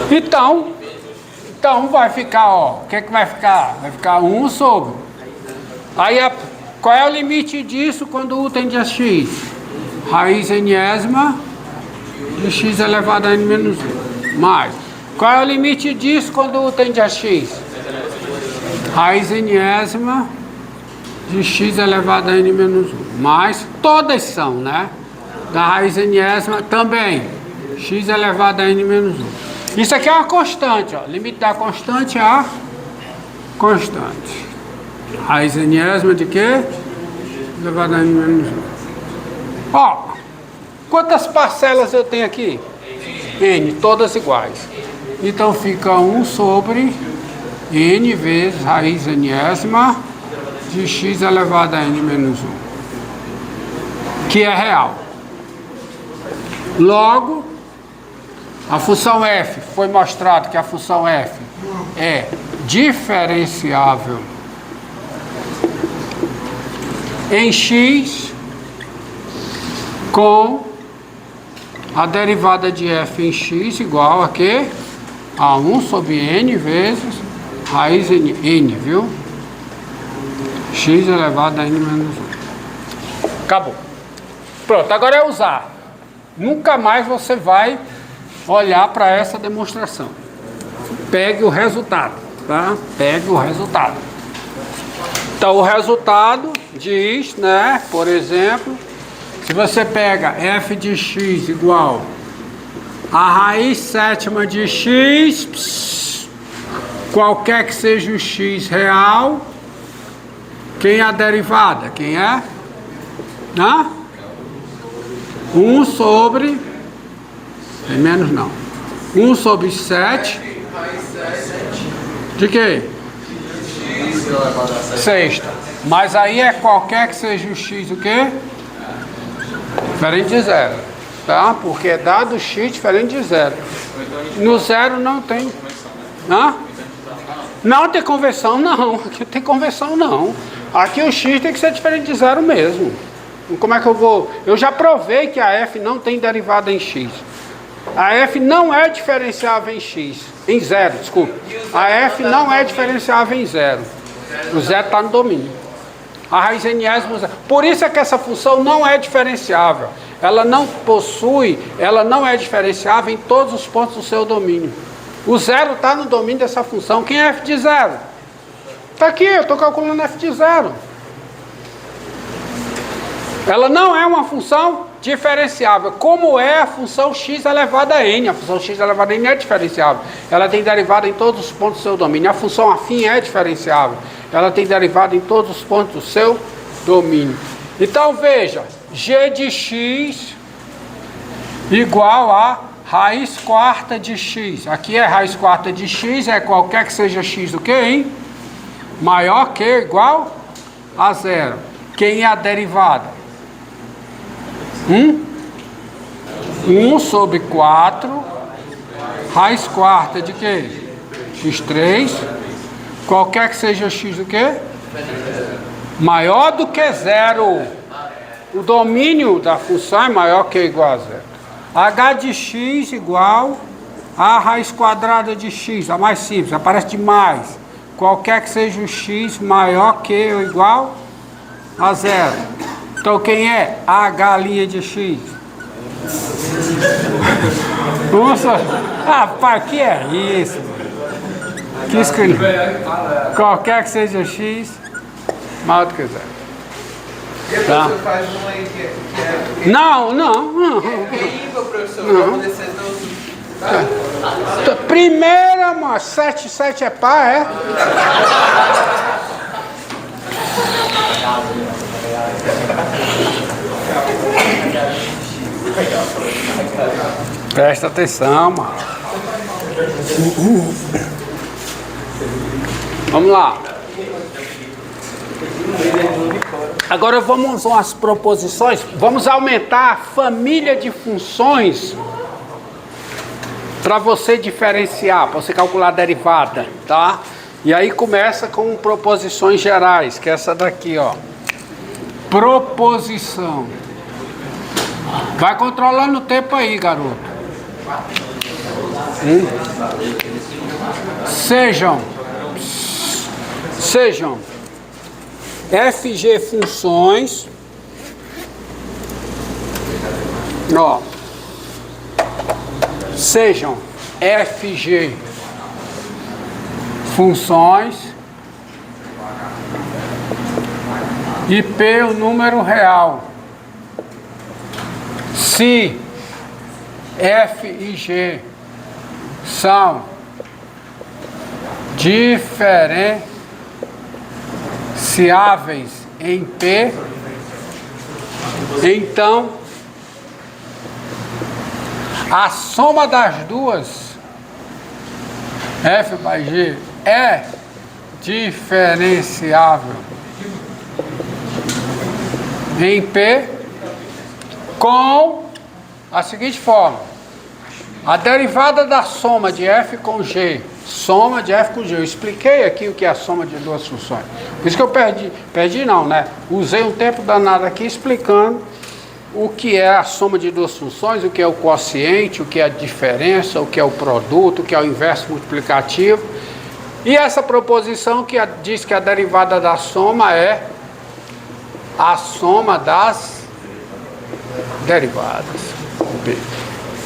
Então vai ficar, ó, o que é que vai ficar? Vai ficar 1 sobre. Aí, qual é o limite disso quando U tende a x? Raiz enésima de x elevado a n menos 1. Mais. Qual é o limite disso quando U tende a x? Raiz enésima de x elevado a n menos 1. Mais, todas são, né? Da raiz enésima também. X elevado a n menos 1. Isso aqui é uma constante, ó. Limite da constante é a constante. Raiz enésima de quê? Elevado a n menos 1. Ó, quantas parcelas eu tenho aqui? N, todas iguais. Então fica 1 sobre n vezes raiz enésima de x elevado a n menos 1. Que é real. Logo, a função f, foi mostrado que a função f é diferenciável em x com a derivada de f em x igual a quê? A 1 sobre n vezes raiz n, viu? X elevado a n menos 1. Acabou. Pronto, agora é usar. Nunca mais você vai olhar para essa demonstração. Pegue o resultado, tá? Pegue o resultado. Então, o resultado diz, né? Por exemplo, se você pega f de x igual a raiz sétima de x, qualquer que seja o x real, quem é a derivada? Quem é? Hã? 1 sobre... Tem menos não. 1 sobre 7. De quê? Sexta. Mas aí é qualquer que seja o x o quê? Diferente de zero. Tá? Porque é dado x diferente de zero. No zero não tem. Hã? Não tem conversão, não. Aqui não tem conversão, não. Aqui o x tem que ser diferente de zero mesmo. Como é que eu vou? Eu já provei que a f não tem derivada em x. A f não é diferenciável em x. Em zero, desculpa. A f não é diferenciável em zero. O zero está no domínio. A raiz enésima zero. Por isso é que essa função não é diferenciável. Ela não possui, ela não é diferenciável em todos os pontos do seu domínio. O zero está no domínio dessa função. Quem é f de zero? Está aqui, eu estou calculando f de zero. Ela não é uma função diferenciável, como é a função x elevado a n. A função x elevado a n é diferenciável. Ela tem derivada em todos os pontos do seu domínio. A função afim é diferenciável. Ela tem derivada em todos os pontos do seu domínio. Então veja, g de x igual a raiz quarta de x. Aqui é raiz quarta de x, é qualquer que seja x do que, hein? Maior que ou igual a zero. Quem é a derivada? 1 sobre 4, raiz quarta de quê? x3, qualquer que seja x do quê? Maior do que zero. O domínio da função é maior que ou igual a zero. H de x igual a raiz quadrada de x, a mais simples, aparece de mais. Qualquer que seja o x maior que ou igual a zero. Então quem é a galinha de x? Nossa, rapaz, que é isso? Que escolha? Qualquer que seja x, maior do que zero. Tá? Não. Primeira, mano, 7 é par, é? Presta atenção, mano. Vamos lá. Agora vamos às proposições. Vamos aumentar a família de funções para você diferenciar, para você calcular a derivada, tá? E aí começa com proposições gerais, que é essa daqui, ó. Proposição. Vai controlando o tempo aí, garoto. sejam FG funções, ó, sejam FG funções e P o número real, se F e G são diferenciáveis em P, então a soma das duas, F by G, é diferenciável em P com a seguinte forma: a derivada da soma de F com G, soma de F com G. Eu expliquei aqui o que é a soma de duas funções. Por isso que eu perdi não, né? Usei um tempo danado aqui explicando o que é a soma de duas funções, o que é o quociente, o que é a diferença, o que é o produto, o que é o inverso multiplicativo. E essa proposição que diz que a derivada da soma é a soma das derivadas.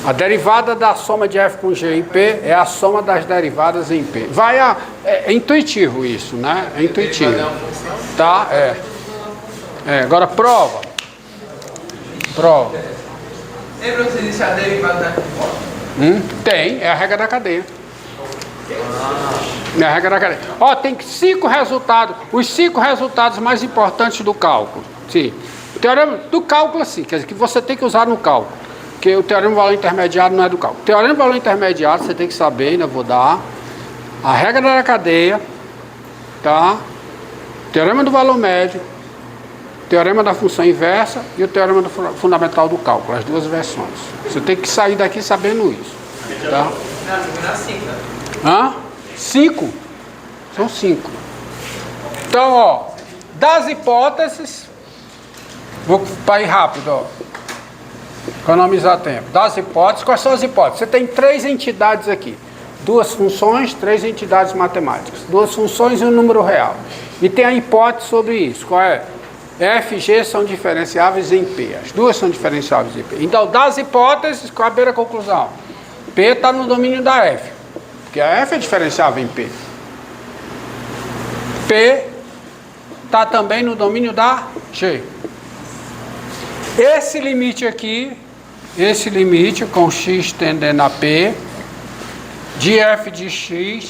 A derivada da soma de F com G em P é a soma das derivadas em P. É intuitivo isso, né? É intuitivo. Tá? Agora prova. Lembra que você disse a derivada da Tem, é a regra da cadeia. É a regra da cadeia. Ó, tem 5 resultados, os 5 resultados mais importantes do cálculo. Sim. O teorema do cálculo, assim, quer dizer, que você tem que usar no cálculo. Porque o teorema do valor intermediário não é do cálculo. O teorema do valor intermediário você tem que saber, ainda vou dar. A regra da cadeia, tá? Teorema do valor médio, teorema da função inversa e o teorema do fundamental do cálculo, as duas versões. Você tem que sair daqui sabendo isso. Tá? Hã? 5? São 5. Então, ó, das hipóteses, vou para ir rápido, ó, economizar tempo. Das hipóteses, quais são as hipóteses? Você tem 3 entidades aqui. 2 funções, 3 entidades matemáticas. 2 funções e um número real. E tem a hipótese sobre isso. Qual é? F e G são diferenciáveis em P. As duas são diferenciáveis em P. Então, das hipóteses, qual é a primeira conclusão? P está no domínio da F. Porque a F é diferenciável em P. P está também no domínio da G. Esse limite aqui, esse limite com x tendendo a P, de f de x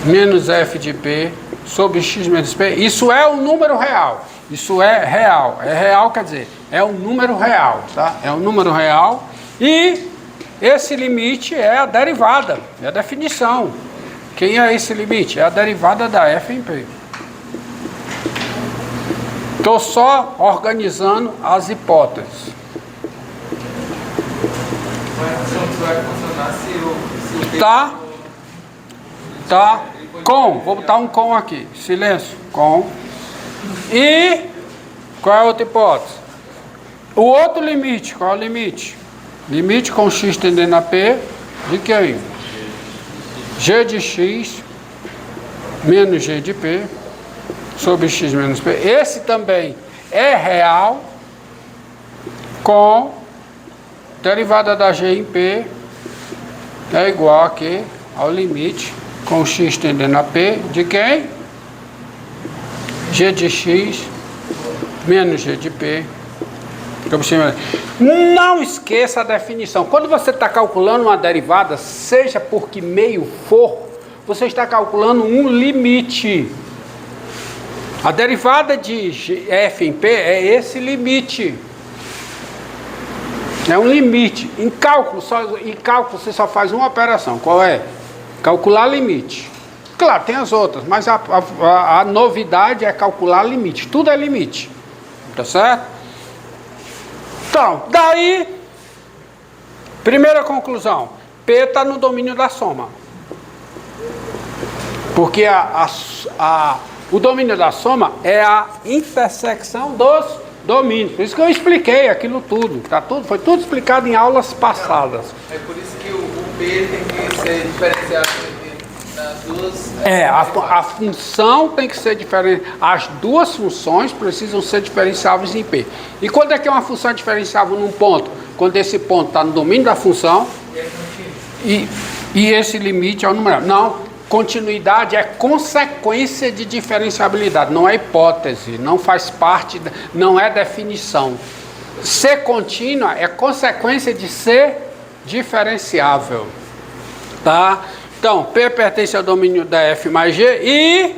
menos f de P sobre x menos P, isso é um número real. Isso é real. É real quer dizer, é um número real, tá? É um número real e esse limite é a derivada, é a definição. Quem é esse limite? É a derivada da f em P. Estou só organizando as hipóteses. Tá? Com, vou botar um com aqui. Silêncio. Com. E qual é a outra hipótese? O outro limite, qual é o limite? Limite com x tendendo a P de quem? G de x menos G de P sobre x menos P. Esse também é real com derivada da G em P é igual aqui ao limite com x tendendo a P de quem? G de x menos G de P. Não esqueça a definição. Quando você está calculando uma derivada, seja por que meio for, você está calculando um limite. A derivada de f em P é esse limite. É um limite. Em cálculo você só faz uma operação. Qual é? Calcular limite. Claro, tem as outras, mas a novidade é calcular limite. Tudo é limite. Tá certo? Então, daí, primeira conclusão. P está no domínio da soma. Porque o domínio da soma é a intersecção dos domínios. Por isso que eu expliquei aquilo tudo. Foi tudo explicado em aulas passadas. É por isso que o P tem que ser diferenciado nas duas. A função tem que ser diferente. As duas funções precisam ser diferenciáveis em P. E quando é que uma função é diferenciável num ponto? Quando esse ponto está no domínio da função e esse limite é o numerário. Não, continuidade é consequência de diferenciabilidade, não é hipótese, não faz parte, não é definição. Ser contínua é consequência de ser diferenciável. Tá? Então, P pertence ao domínio da F mais G e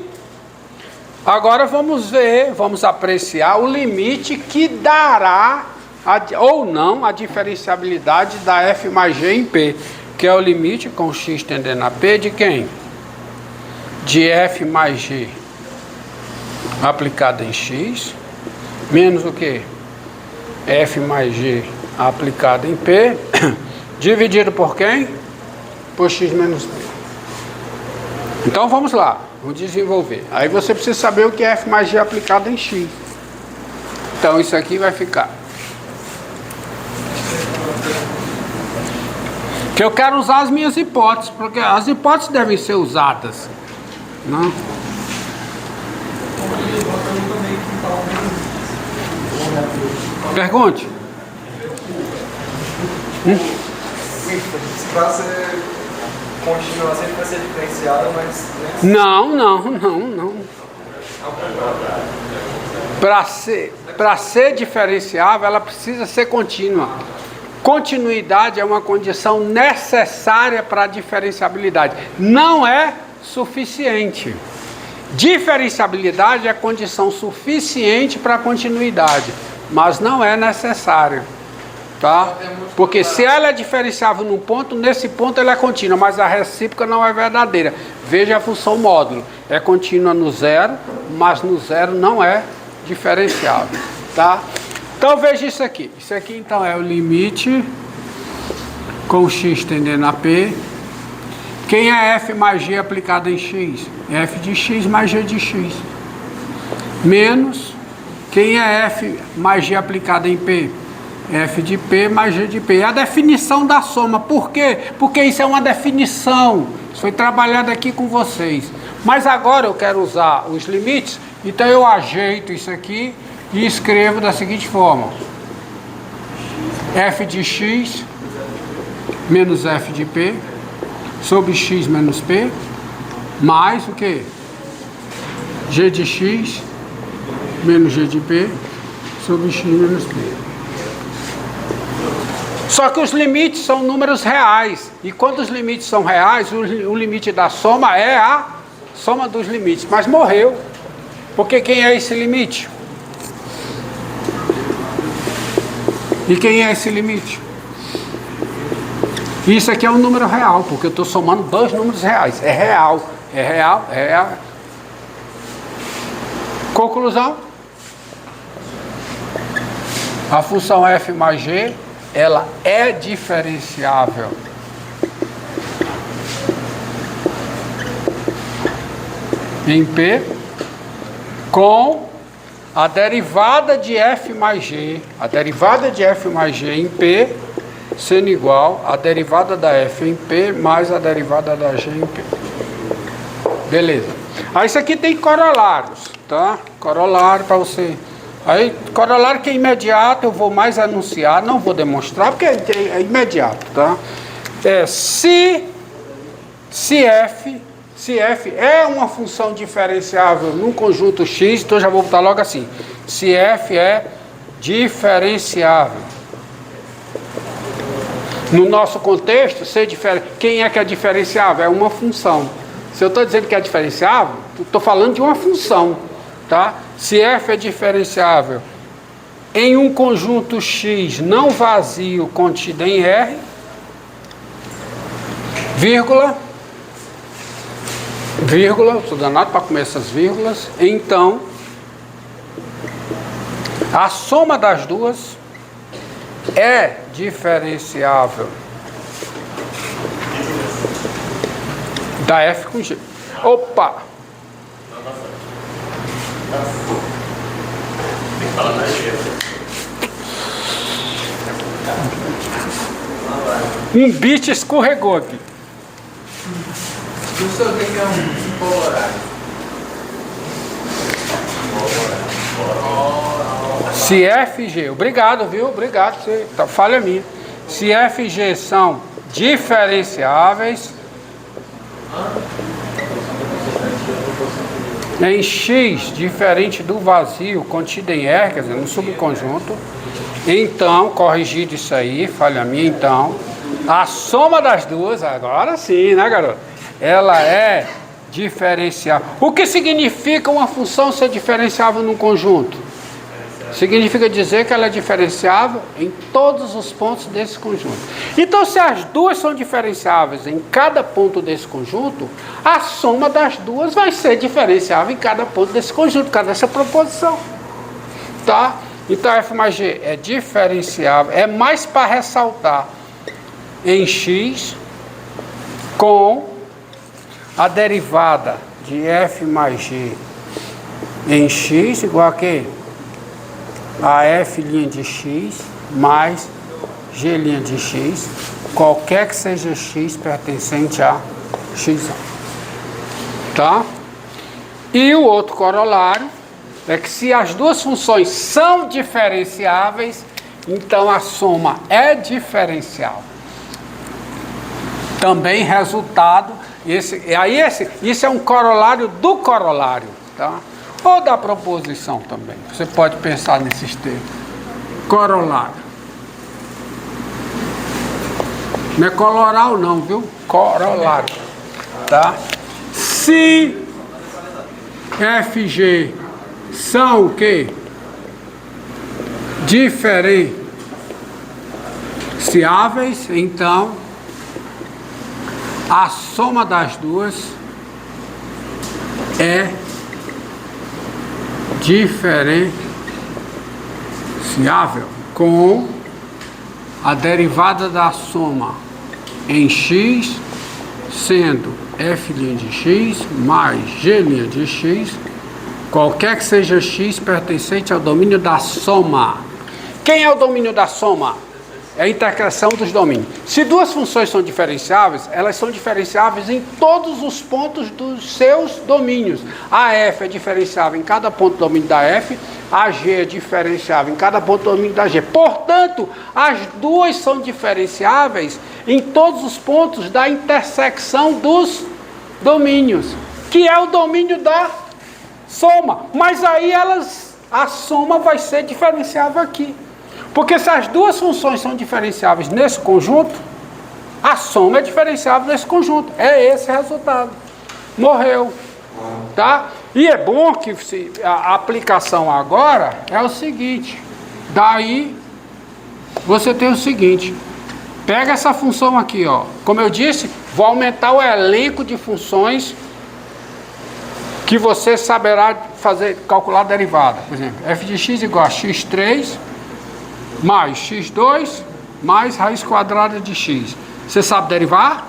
agora vamos ver, vamos apreciar o limite que dará ou não a diferenciabilidade da F mais G em P, que é o limite com x tendendo a P de quem? De F mais G aplicado em x, menos o que? F mais G aplicado em P, dividido por quem? Por x menos P. Então vamos lá, vamos desenvolver. Aí você precisa saber o que é F mais G aplicado em x. Então isso aqui vai ficar. Que eu quero usar as minhas hipóteses, porque as hipóteses devem ser usadas. Não? Pergunte. Para ser contínua sempre vai ser diferenciada, mas... Não. Para ser diferenciável, ela precisa ser contínua. Continuidade é uma condição necessária para a diferenciabilidade. Não é suficiente. Diferenciabilidade é condição suficiente para a continuidade, mas não é necessário. Tá? Porque se ela é diferenciável num ponto, nesse ponto ela é contínua, mas a recíproca não é verdadeira. Veja a função módulo. É contínua no zero, mas no zero não é diferenciável. Tá? Então veja isso aqui. Isso aqui então é o limite com x tendendo a P. Quem é F mais G aplicado em x? F de x mais G de x. Menos, quem é F mais G aplicado em P? F de P mais G de P. É a definição da soma. Por quê? Porque isso é uma definição. Isso foi trabalhado aqui com vocês. Mas agora eu quero usar os limites, então eu ajeito isso aqui e escrevo da seguinte forma: F de x menos F de P sobre x menos P mais o que? G de x menos G de P sobre x menos P. Só que os limites são números reais. E quando os limites são reais, o limite da soma é a soma dos limites. Mas morreu. Porque quem é esse limite? E quem é esse limite? Isso aqui é um número real, porque eu estou somando dois números reais. É real. Conclusão? A função f mais g, ela é diferenciável. Em P, com a derivada de f mais g. A derivada de f mais g em P sendo igual a derivada da f em P mais a derivada da g em P. Beleza. Aí isso aqui tem corolários, tá? Corolário para você. Aí, corolário que é imediato, eu vou mais anunciar, não vou demonstrar, porque é imediato, tá? Se f é uma função diferenciável num conjunto X, então já vou botar logo assim. Se f é diferenciável. No nosso contexto, quem é que é diferenciável? É uma função. Se eu estou dizendo que é diferenciável, estou falando de uma função, tá? Se f é diferenciável em um conjunto X não vazio contido em R, vírgula, estou danado para comer essas vírgulas, então a soma das duas é diferenciável da F com G. Opa! Um bit escorregou aqui. Professor, o que é um polo horário? Se F e G, obrigado, viu? Obrigado, falha minha. Se F e G são diferenciáveis em X diferente do vazio contido em R, quer dizer, no subconjunto, então, corrigido isso aí, falha minha, então, a soma das duas, agora sim, né, garoto? Ela é diferenciável. O que significa uma função ser diferenciável num conjunto? Significa dizer que ela é diferenciável em todos os pontos desse conjunto. Então, se as duas são diferenciáveis em cada ponto desse conjunto, a soma das duas vai ser diferenciável em cada ponto desse conjunto, cada essa proposição. Tá? Então, F mais G é diferenciável, é mais para ressaltar em X com a derivada de F mais G em X igual a quê? A F' de X mais G' de X, qualquer que seja X pertencente a X. Tá? E o outro corolário é que se as duas funções são diferenciáveis, então a soma é diferencial. Também resultado, isso é um corolário do corolário, tá? Ou da proposição também. Você pode pensar nesses termos. Corolário. Não é coloral não, viu? Corolário. Tá? Se FG são o quê? Diferenciáveis, então a soma das duas é diferenciável com a derivada da soma em X, sendo F' de X mais G' de X, qualquer que seja X pertencente ao domínio da soma. Quem é o domínio da soma? É a interseção dos domínios. Se duas funções são diferenciáveis, elas são diferenciáveis em todos os pontos dos seus domínios. A F é diferenciável em cada ponto do domínio da F, a G é diferenciável em cada ponto do domínio da G. Portanto, as duas são diferenciáveis em todos os pontos da intersecção dos domínios, que é o domínio da soma. Mas aí a soma vai ser diferenciável aqui. Porque se as duas funções são diferenciáveis nesse conjunto, a soma é diferenciável nesse conjunto. É esse o resultado. Morreu. Tá? E é bom que a aplicação agora é o seguinte. Daí você tem o seguinte. Pega essa função aqui, ó. Como eu disse, vou aumentar o elenco de funções que você saberá calcular a derivada. Por exemplo, f de x igual a x3 mais x2 mais raiz quadrada de x. Você sabe derivar?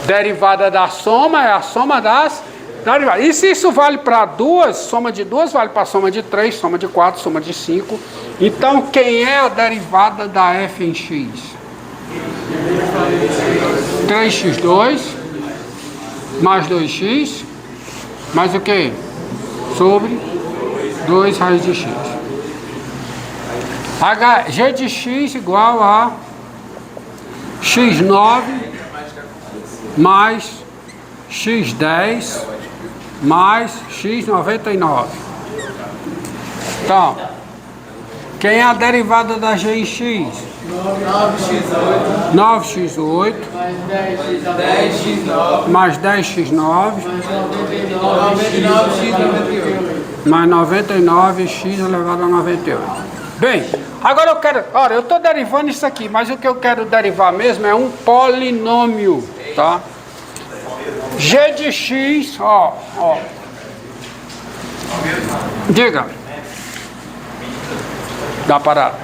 Derivada da soma é a soma das derivadas. E se isso vale para duas, soma de duas vale para soma de 3, soma de 4, soma de 5. Então, quem é a derivada da f em x? 3x2 mais 2x mais o que? Sobre 2 raiz de x. G de x igual a x9 mais x10 mais x99. Então, quem é a derivada da G em x? 9x8 mais 10x9 mais 99x elevado a 98. Bem, agora eu quero, olha, eu estou derivando isso aqui, mas o que eu quero derivar mesmo é um polinômio, tá? G de x, ó. Diga. Dá parada.